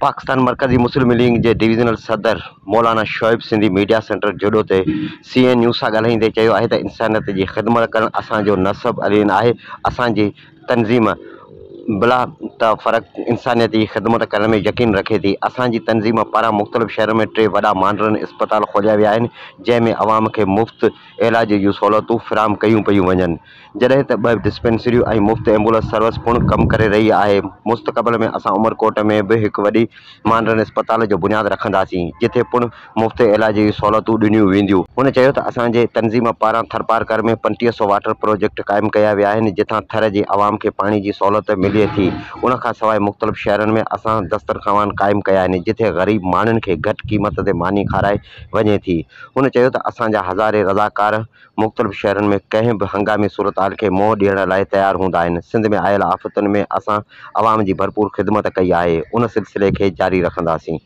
पाकिस्तान मरकज़ी मुस्लिम लीग के डिवीज़नल सदर मौलाना शोएब सिंधी मीडिया सेंटर जुड़ो ते CN न्यूज़ सां ॻाल्हाईंदे चयो आहे त इंसानियत जी ख़िदमत करणु असांजो नसब अलीन आहे। असांजी तंज़ीम बिला त फ़र्क़ इंसानियत की ख़िदमत करण में यकीन रखे थी। असांजी तंज़ीम पारां मुख़्तलिफ़ शहर में 3 वॾा मॉडर्न अस्पताल खोलिया विया आहिनि, जंहिंमें अवाम खे मुफ़्त इलाज जूं सहूलियतूं फ़राहम कयूं पियूं वञनि, जॾहिं त 2 डिस्पेंसरियूं ऐं मुफ़्त एम्बुलेंस सर्विस पिणु कमु करे रही आहे। मुस्तक़बिल में असां उमरकोट में बि हिकु वॾी मॉडर्न अस्पताल जो बुनियादु रखंदासीं, जिथे पिणु मुफ़्त इलाज जूं सहूलियतूं ॾिनियूं वेंदियूं। हुन चयो त असांजे तंज़ीम पारां थरपारकर में 3500 वाटर प्रोजेक्ट क़ाइमु कया विया आहिनि, जिथां थर जी आवाम खे पाणी जी सहूलियत मिले थी। उन खां सवाइ मुख़्तलिफ़ शहरनि में असां दस्तरख़ान क़ाइमु कया आहिनि, जिथे ग़रीब माण्हुनि खे घटि क़ीमत ते मानी खाराए वञे थी। हुन चयो त असांजा हज़ारे रज़ाकार मुख़्तलिफ़ शहरनि में कंहिं बि हंगामी सूरत खे मुंहुं ॾियण लाइ तयारु हूंदा आहिनि। सिंध में आयल आफ़तुनि में असां अवाम जी भरपूर ख़िदमत कई आहे, उन सिलसिले खे जारी रखंदासीं।